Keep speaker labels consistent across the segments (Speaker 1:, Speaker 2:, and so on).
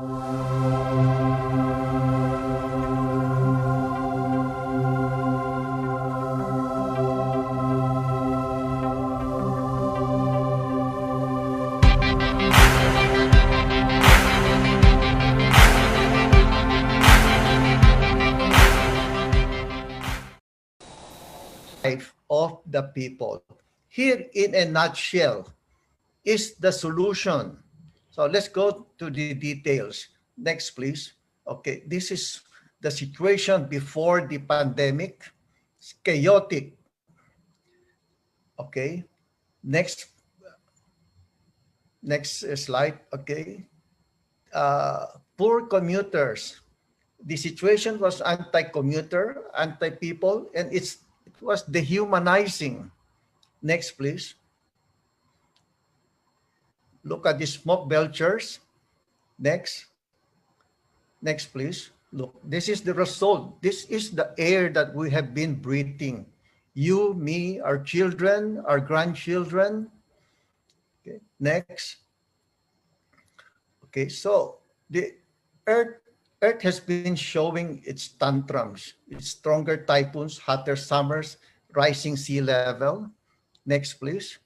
Speaker 1: Life of the people. Here, in a nutshell, is the solution. So let's go to the details. Next, please. Okay, this is the situation before the pandemic. It's chaotic. Okay, next, next slide. Okay, poor commuters. The situation was anti-commuter, anti-people, and it was dehumanizing. Next, please. Look at the smoke belchers. Next. Next, please. Look, this is the result. This is the air that we have been breathing. You, me, our children, our grandchildren. Okay. Next. Okay, so the Earth has been showing its tantrums, its stronger typhoons, hotter summers, rising sea level. Next, please.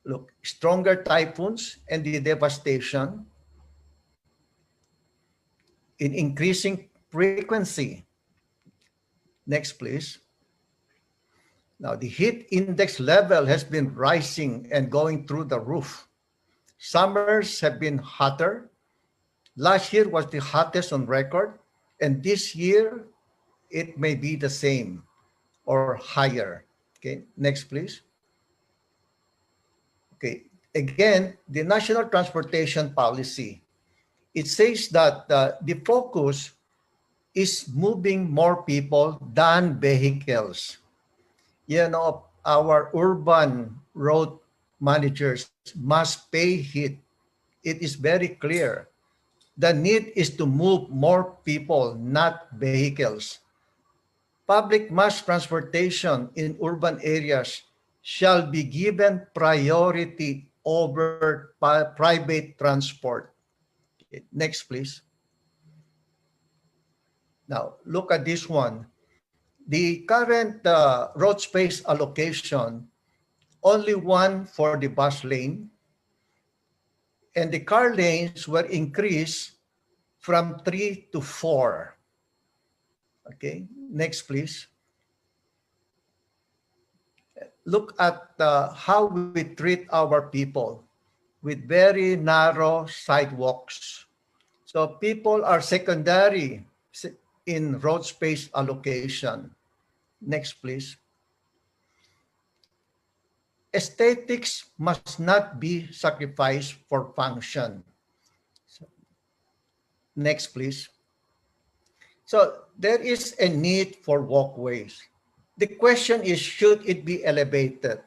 Speaker 1: Look, stronger typhoons and the devastation in increasing frequency. Next, please. Now, the heat index level has been rising and going through the roof. Summers have been hotter. Last year was the hottest on record, and this year it may be the same or higher. Okay, next, please. Okay, again, the National Transportation Policy. It says that the focus is moving more people than vehicles. You know, our urban road managers must pay heed. It is very clear. The need is to move more people, not vehicles. Public mass transportation in urban areas shall be given priority over private transport. Okay, next, please. Now, look at this one. The current road space allocation, only one for the bus lane, and the car lanes were increased from 3 to 4. Okay, next, please. Look at how we treat our people with very narrow sidewalks. So people are secondary in road space allocation. Next, please. Aesthetics must not be sacrificed for function. Next, please. So there is a need for walkways. The question is, should it be elevated,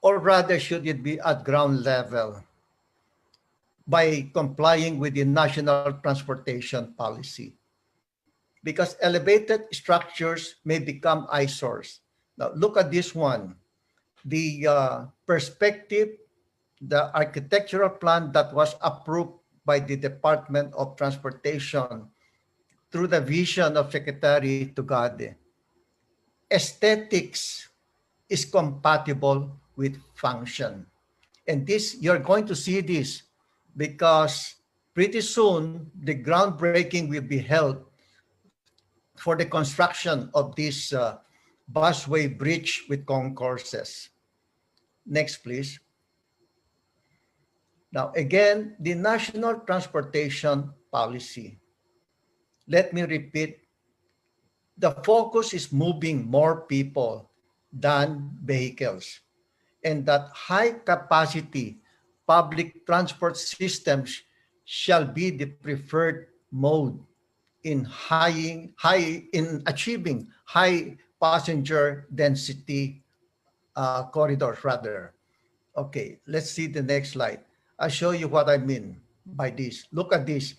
Speaker 1: or rather should it be at ground level by complying with the National Transportation Policy? Because elevated structures may become eyesores. Now look at this one. The perspective, the architectural plan that was approved by the Department of Transportation through the vision of Secretary Tugade. Aesthetics is compatible with function. And this, you're going to see this because pretty soon the groundbreaking will be held for the construction of this busway bridge with concourses. Next, please. Now, again, the National Transportation Policy. Let me repeat, the focus is moving more people than vehicles, and that high-capacity public transport systems shall be the preferred mode in achieving high passenger density corridors, rather. Okay, let's see the next slide. I'll show you what I mean by this. Look at this.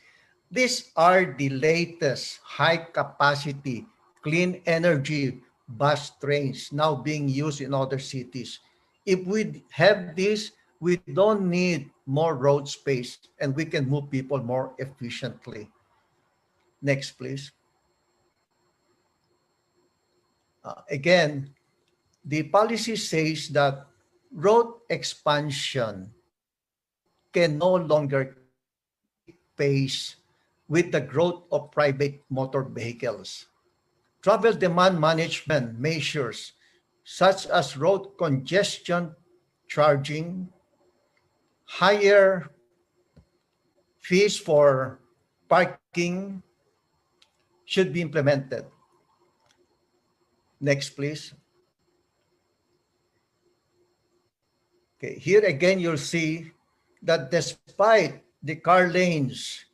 Speaker 1: These are the latest high-capacity clean energy bus trains now being used in other cities. If we have this, we don't need more road space and we can move people more efficiently. Next, please. Again, the policy says that road expansion can no longer keep pace with the growth of private motor vehicles. Travel demand management measures such as road congestion charging, higher fees for parking should be implemented. Next, please. Okay, here again, you'll see that despite the car lanes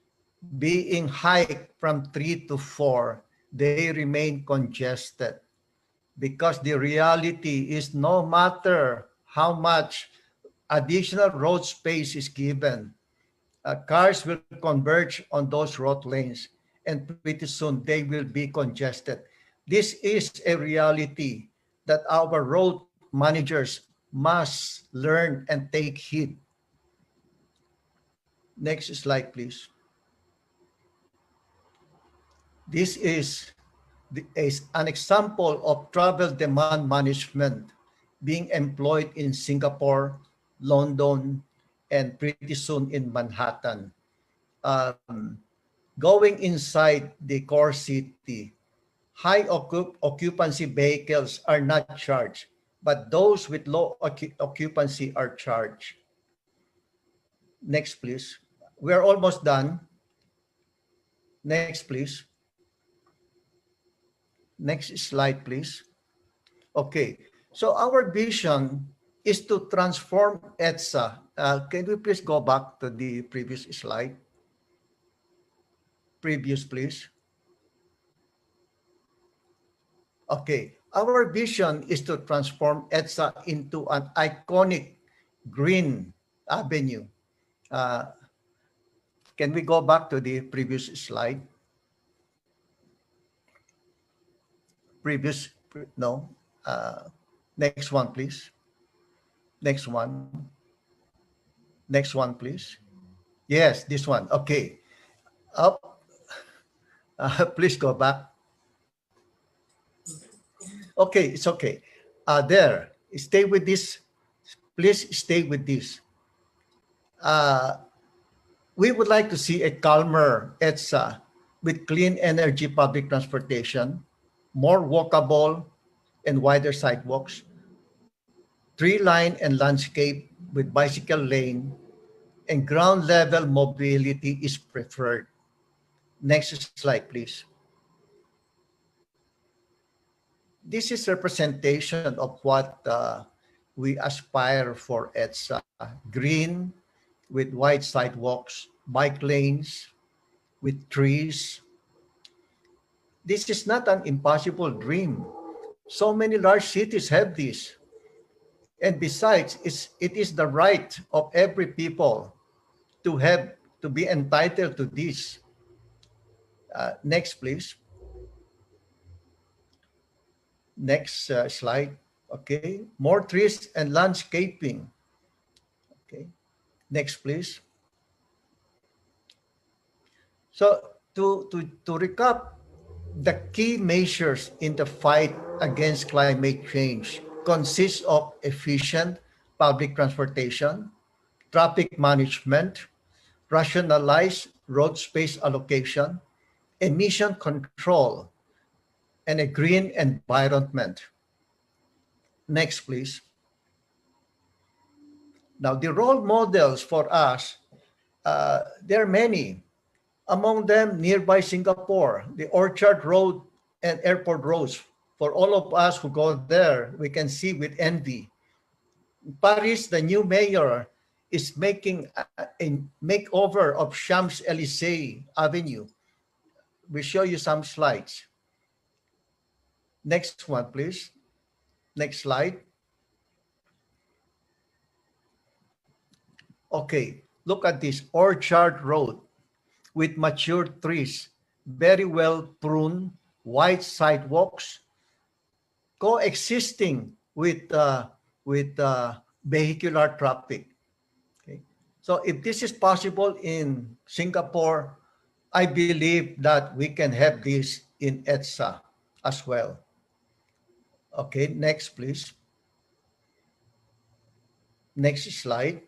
Speaker 1: being hiked from 3 to 4, they remain congested because the reality is no matter how much additional road space is given, cars will converge on those road lanes and pretty soon they will be congested. This is a reality that our road managers must learn and take heed. Next slide, please. This is an example of travel demand management being employed in Singapore, London, and pretty soon in Manhattan. Going inside the core city, high occupancy vehicles are not charged, but those with low occupancy are charged. Next, please. We're almost done. Next, please. Next slide, please. Okay, so our vision is to transform EDSA. Can we please go back to the previous slide? Previous, please. Okay, our vision is to transform EDSA into an iconic green avenue. Can we go back to the previous slide? Previous, no. Next one, please. Next one. Next one, please. Yes, this one. Okay. Up. Please go back. Okay, it's okay. There. Stay with this. Please stay with this. We would like to see a calmer EDSA with clean energy public transportation, more walkable and wider sidewalks, tree line and landscape with bicycle lane, and ground level mobility is preferred. Next slide, please. This is representation of what we aspire for EDSA. Green with wide sidewalks, bike lanes with trees. This is not an impossible dream. So many large cities have this. And besides, it is the right of every people to be entitled to this. Next, please. Next slide. Okay. More trees and landscaping. Okay. Next, please. So to recap, the key measures in the fight against climate change consists of efficient public transportation, traffic management, rationalized road space allocation, emission control, and a green environment. Next, please. Now, the role models for us, there are many. Among them, nearby Singapore, the Orchard Road and Airport Roads. For all of us who go there, we can see with envy. Paris, the new mayor, is making a makeover of Champs Elysees Avenue. We show you some slides. Next one, please. Next slide. Okay, look at this Orchard Road with mature trees, very well pruned, wide sidewalks, coexisting with vehicular traffic. So if this is possible in Singapore, I believe that we can have this in EDSA as well. Okay, next please. Next slide.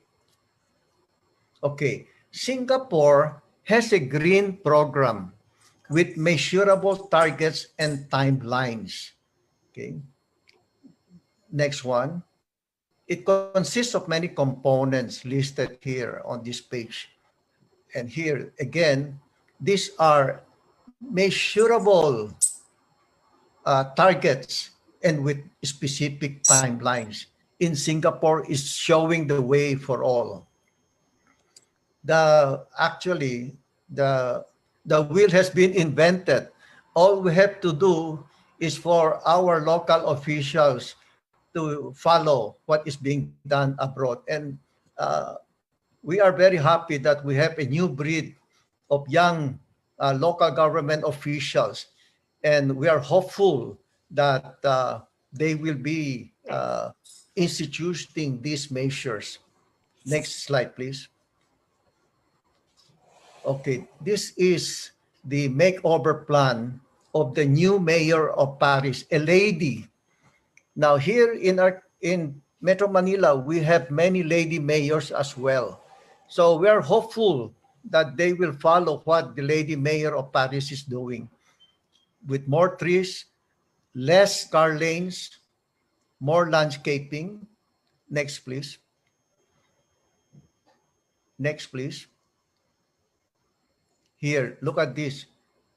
Speaker 1: Okay, Singapore has a green program with measurable targets and timelines. Okay. Next one. It consists of many components listed here on this page. And here again, these are measurable targets and with specific timelines. In Singapore is showing the way for all. Actually, the wheel has been invented. All we have to do is for our local officials to follow what is being done abroad. And we are very happy that we have a new breed of young local government officials. And we are hopeful that they will be instituting these measures. Next slide, please. Okay, this is the makeover plan of the new mayor of Paris, a lady. Now here in Metro Manila, we have many lady mayors as well. So we are hopeful that they will follow what the lady mayor of Paris is doing, with more trees, less car lanes, more landscaping. Next, please. Next, please. Here, look at this.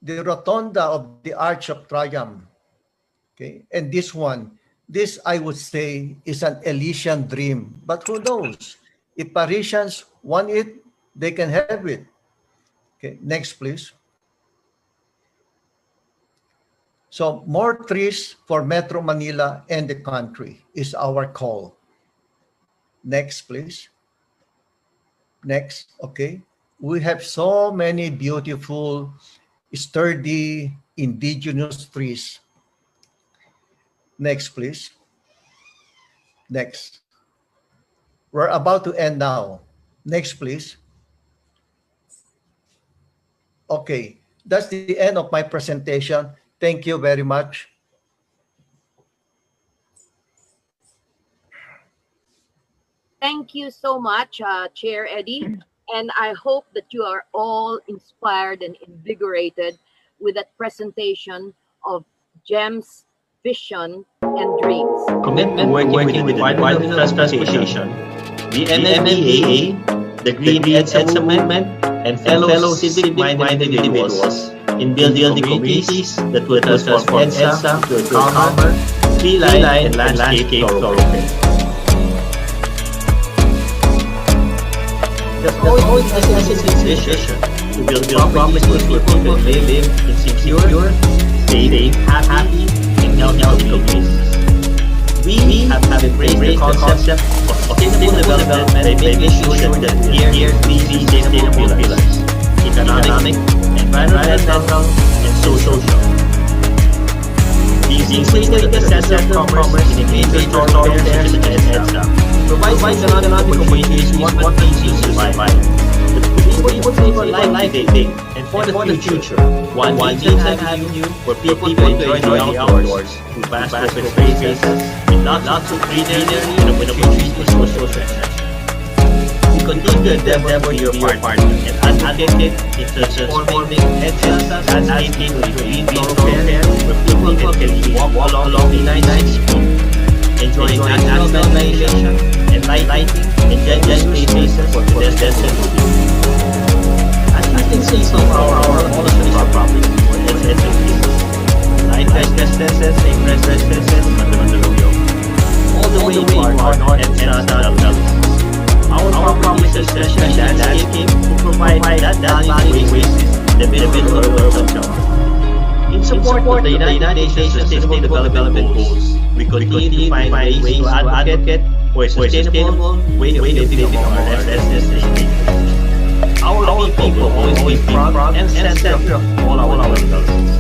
Speaker 1: The rotunda of the Arch of Triumph. Okay, and this one, this I would say is an Elysian dream. But who knows? If Parisians want it, they can have it. Okay, next, please. So more trees for Metro Manila and the country is our call. Next, please. Next, okay. We have so many beautiful, sturdy, indigenous trees. Next, please. Next. We're about to end now. Next, please. Okay, that's the end of my presentation. Thank you very much.
Speaker 2: Thank you so much, Chair Eddie. And I hope that you are all inspired and invigorated with that presentation of GEM's vision and dreams.
Speaker 3: Commitment working with the Department of Transportation, the NMDA, the Green EDSA Movement, and fellow civic-minded individuals in building communities that will transform EDSA to a calmer, tree-lined, and landscape thoroughfare. There's always SMC's vision to build properties where people can live in secure, safe, happy, and healthy communities. We have embraced the concept of sustainable development by making sure that we adhere to three sustainable pillars: economic, environmental, and social. These include the center of commerce in a major thoroughfare such as EDSA, provides economic opportunities what needs to survive. We would say for life today and for the future. One avenue where people enjoy the outdoors through vast open spaces and lots of greenery and opportunities for social transaction. We continue to endeavor to be your partner and advocate in transforming EDSA landscape into a green thoroughfare where people can walk along the nice street, enjoying natural ventilation and lighting and gentle spaces for pedestrians and moving. As you can see, some of our properties for EDSA spaces, light residences, safe residences, all the way to our north and south. Our properties are special landscape to provide that value oasis in the middle of urban jungle. In support of the United Nations Sustainable Development Goals, we continue to find ways to advocate for a sustainable way of living among our residents. Our people always be front and center of all our policies.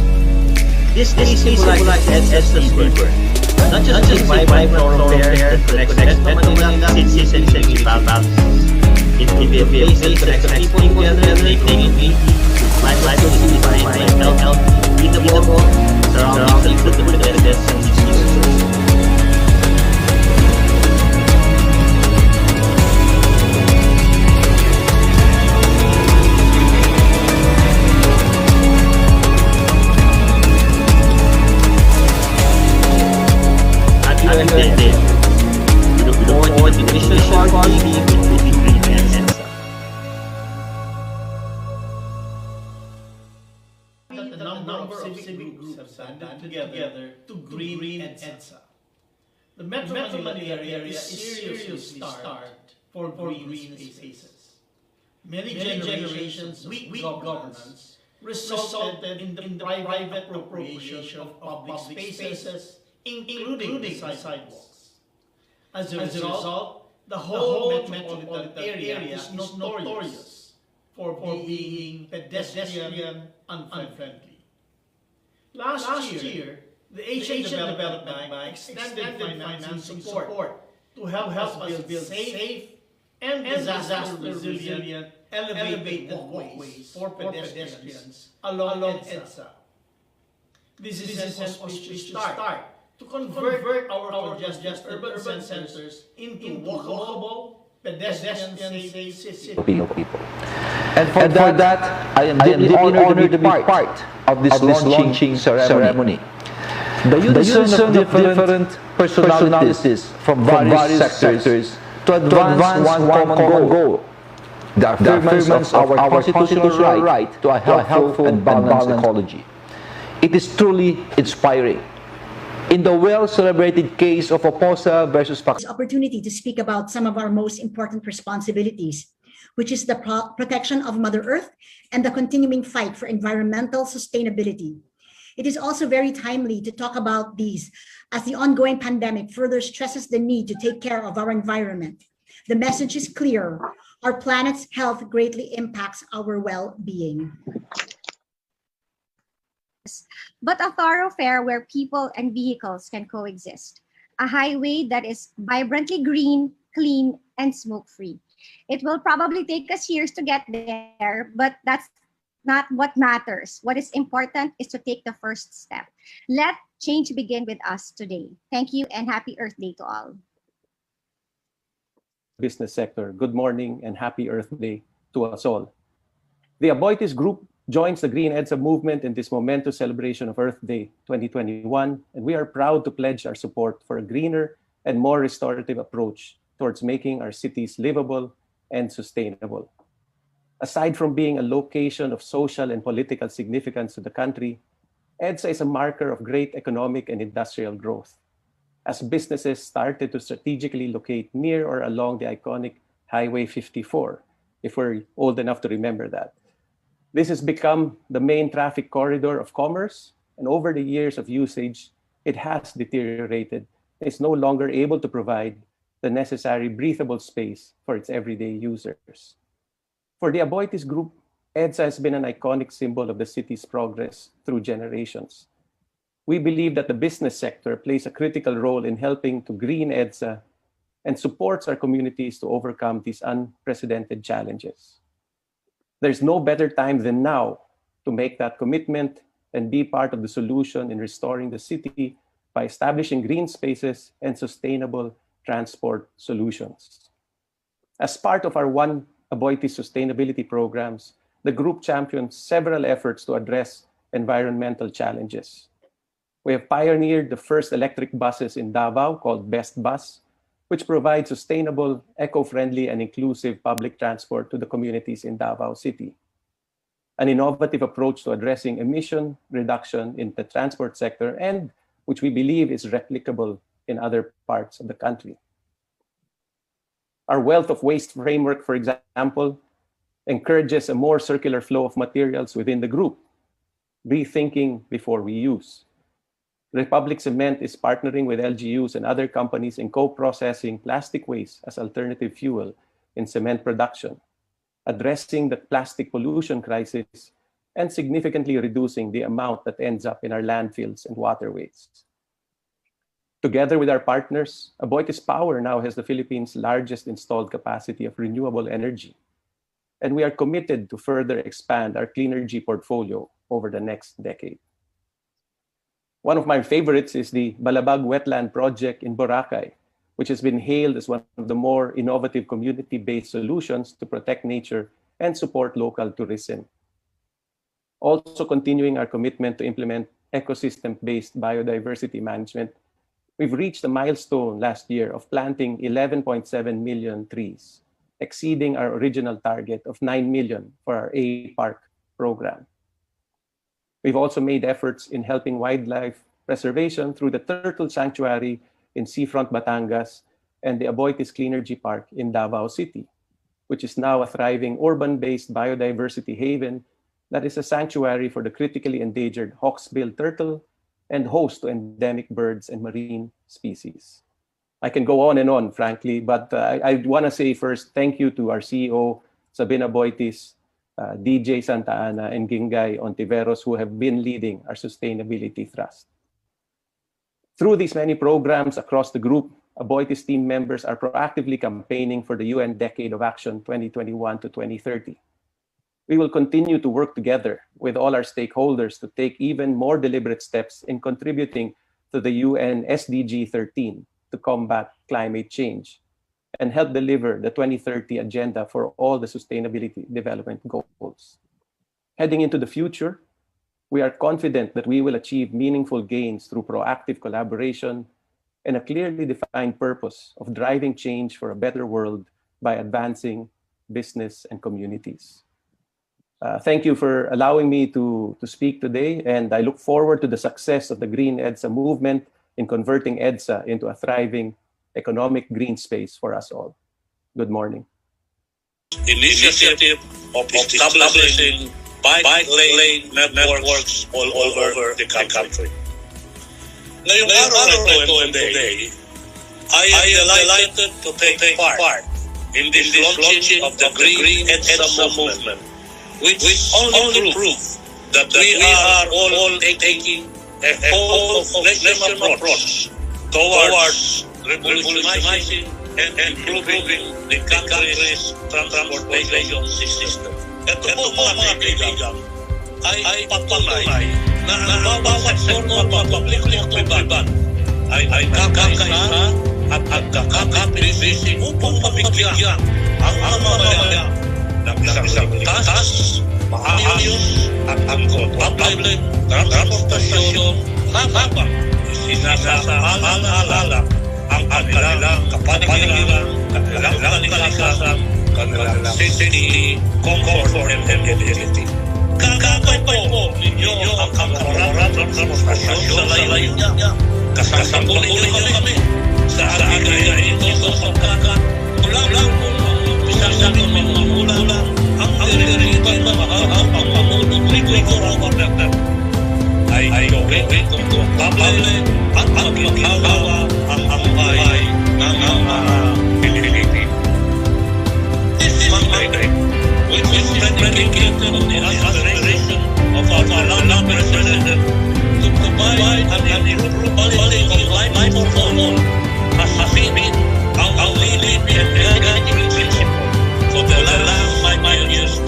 Speaker 3: This day symbolizes EDSA's rebirth. Not just by thoroughfare that connects Metro Manila, cities and valleys, It will be a place that connects people together, making it easy to find life is defined by health, breathable, surroundings that put the evidence and diseases. We look forward to the mission quality between Green and EDSA.
Speaker 4: The number of civic groups have banded together to Green EDSA. The Metro Manila area is seriously starved for green spaces. Many generations' weak governance resulted in the private appropriation of public spaces, including the sidewalks. As a result, the whole metropolitan area is notorious for being pedestrian unfriendly. Last year, the Asian Development Bank extended financing support to help us build safe and disaster-resilient elevated walkways for pedestrians along EDSA. This is an auspicious start to convert our congested urban centers into walkable, pedestrian-safe cities.
Speaker 5: People. And for that, I am deeply honored to be part of this launching ceremony. The unison of different personalities from various sectors to advance one common goal, the affirmance of our constitutional right to a healthful and balanced ecology. It is truly inspiring. In the well-celebrated case of Oposa versus
Speaker 6: This opportunity to speak about some of our most important responsibilities, which is the protection of Mother Earth and the continuing fight for environmental sustainability. It is also very timely to talk about these as the ongoing pandemic further stresses the need to take care of our environment. The message is clear. Our planet's health greatly impacts our well-being.
Speaker 7: But a thoroughfare where people and vehicles can coexist. A highway that is vibrantly green, clean, and smoke-free. It will probably take us years to get there, but that's not what matters. What is important is to take the first step. Let change begin with us today. Thank you and happy Earth Day to all.
Speaker 8: Business sector, good morning and happy Earth Day to us all. The Aboitiz Group joins the Green EDSA movement in this momentous celebration of Earth Day 2021, and we are proud to pledge our support for a greener and more restorative approach towards making our cities livable and sustainable. Aside from being a location of social and political significance to the country, EDSA is a marker of great economic and industrial growth, as businesses started to strategically locate near or along the iconic Highway 54, if we're old enough to remember that. This has become the main traffic corridor of commerce, and over the years of usage, it has deteriorated. It's no longer able to provide the necessary breathable space for its everyday users. For the Aboitiz Group, EDSA has been an iconic symbol of the city's progress through generations. We believe that the business sector plays a critical role in helping to green EDSA and supports our communities to overcome these unprecedented challenges. There's no better time than now to make that commitment and be part of the solution in restoring the city by establishing green spaces and sustainable transport solutions. As part of our One Aboitiz sustainability programs, the group champions several efforts to address environmental challenges. We have pioneered the first electric buses in Davao called Best Bus, which provides sustainable, eco-friendly, and inclusive public transport to the communities in Davao City. An innovative approach to addressing emission reduction in the transport sector, and which we believe is replicable in other parts of the country. Our wealth of waste framework, for example, encourages a more circular flow of materials within the group, rethinking before we use. Republic Cement is partnering with LGUs and other companies in co-processing plastic waste as alternative fuel in cement production, addressing the plastic pollution crisis and significantly reducing the amount that ends up in our landfills and waterways. Together with our partners, Aboitiz Power now has the Philippines' largest installed capacity of renewable energy. And we are committed to further expand our clean energy portfolio over the next decade. One of my favorites is the Balabag Wetland Project in Boracay, which has been hailed as one of the more innovative community-based solutions to protect nature and support local tourism. Also continuing our commitment to implement ecosystem-based biodiversity management, we've reached a milestone last year of planting 11.7 million trees, exceeding our original target of 9 million for our A-Park program. We've also made efforts in helping wildlife preservation through the Turtle Sanctuary in Seafront, Batangas, and the Aboitiz Clean Energy Park in Davao City, which is now a thriving urban-based biodiversity haven that is a sanctuary for the critically endangered hawksbill turtle and host to endemic birds and marine species. I can go on and on, frankly, but I want to say first thank you to our CEO, Sabina Aboitiz, DJ Santa Ana, and Gingay Ontiveros, who have been leading our sustainability thrust. Through these many programs across the group, Aboitiz team members are proactively campaigning for the UN Decade of Action 2021 to 2030. We will continue to work together with all our stakeholders to take even more deliberate steps in contributing to the UN SDG 13 to combat climate change and help deliver the 2030 agenda for all the sustainability development goals. Heading into the future, we are confident that we will achieve meaningful gains through proactive collaboration and a clearly defined purpose of driving change for a better world by advancing business and communities. Thank you for allowing me to speak today, and I look forward to the success of the Green EDSA movement in converting EDSA into a thriving economic green space for us all. Good morning.
Speaker 9: Initiative of establishing bike lane networks all over the country. Ngayong araw na ito today, I am delighted to take part in this launching of the Green EDSA movement, which only proves that we are all taking a whole-of-nation approach towards revolutionizing and improving the country's transportation system. Ito po mga kaibigan, ay patunay na ang bawat forma ng publikong aktibidad ay kakaisa at kakapibisi upang mabigyan ang mamamayan ng isang ligtas, maayos at komportable transportasyon habang isinasaalala ang kanilang kapaligiran, kanilang kalikasan, kanilang safety, comfort, and mobility. Kagabay po ninyo ang kamararan ng transportasyon sa layunin niya. Kasama ninyo kami sa ating ito sa pagkakat. Mula po isang ng mga ulan ang diriripan na mahal ang pamulong rigor ay gawin kung tablet at magkakawa ang buhay ng mga Pilipino. This is my day, which is predicated on the aspiration of our representative to provide an improved quality of life for all has been our leading and guiding principle for the last 5 years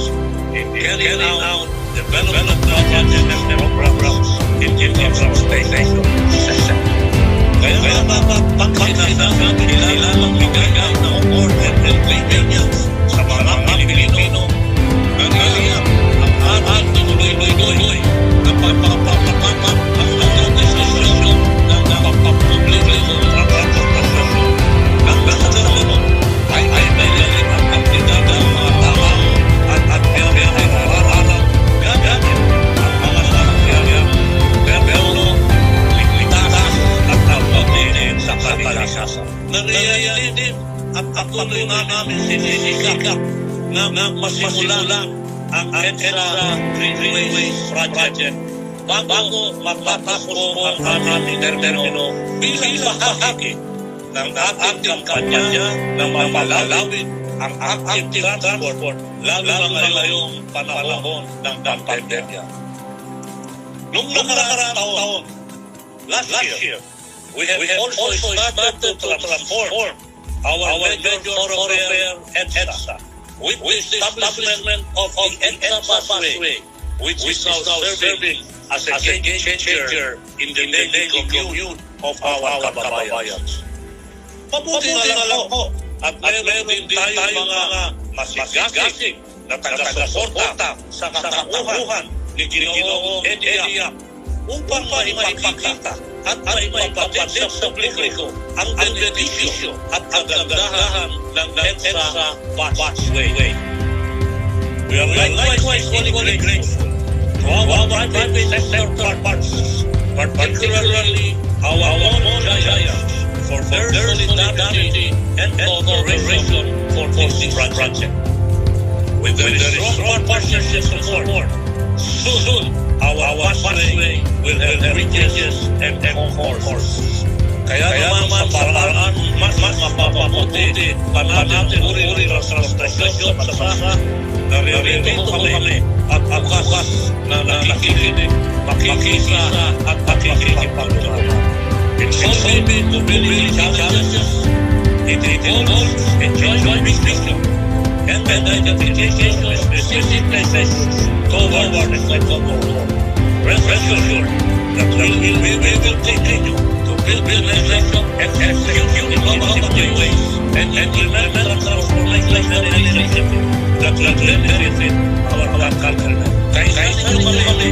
Speaker 9: in carrying out development projects and programs in transportation system. Kaya pagkakasinasabi nila ang bigay ng order and convenience sa mga Pilipino na naliyak ang ating tuloy-tuloy na pagpapapapat ang organisasyon ng pagpapublikong transportasyon ng nasasalan ay mayroon ang aktibidad ng mga tao at biyahe araw-araw gamit ang mga sasakyan, gobyerno, ligtas at pagdiriwang sa kalye. Nangyayari din at patuloy na namin sinisikap na masimulan ang EDSA Greenway Project bago matapos po ang ating termino bilang bahagi ng ating kampanya na mapalalawin ang active transport lalo na ngayong panahon ng pandemya. Noong nakaraang taon, last year, We have also started to transform our major thoroughfare EDSA with the establishment of the EDSA Pathway, which is now serving as a game changer in the daily commute of our kababayans. Mabuti na lang po at meron din tayong mga masigasig na taga-suporta sa katauhan ni Ginoong EDSA upang maipakita at maipapatid sa publiko ang benepisyo at kagandahan ng EDSA Pathway. We are likewise very grateful to our private sector partners, particularly our own giants, for their solidarity and cooperation for this project. With the strong partnership support, soon our pathway will have bridges and concourses. Kaya naman sa paraan mas mapapabuti pa natin uri ng transportasyon sa bansa, naririto kami at bukas na nakikinig, makikisa at pakikipagtulungan. In solving mobility challenges, it involves a joint vision and identification of specific places toward the goal. Rest assured that we will continue to build nation and execute innovative ways and implement transformation initiatives that will benefit our country. Kaya kami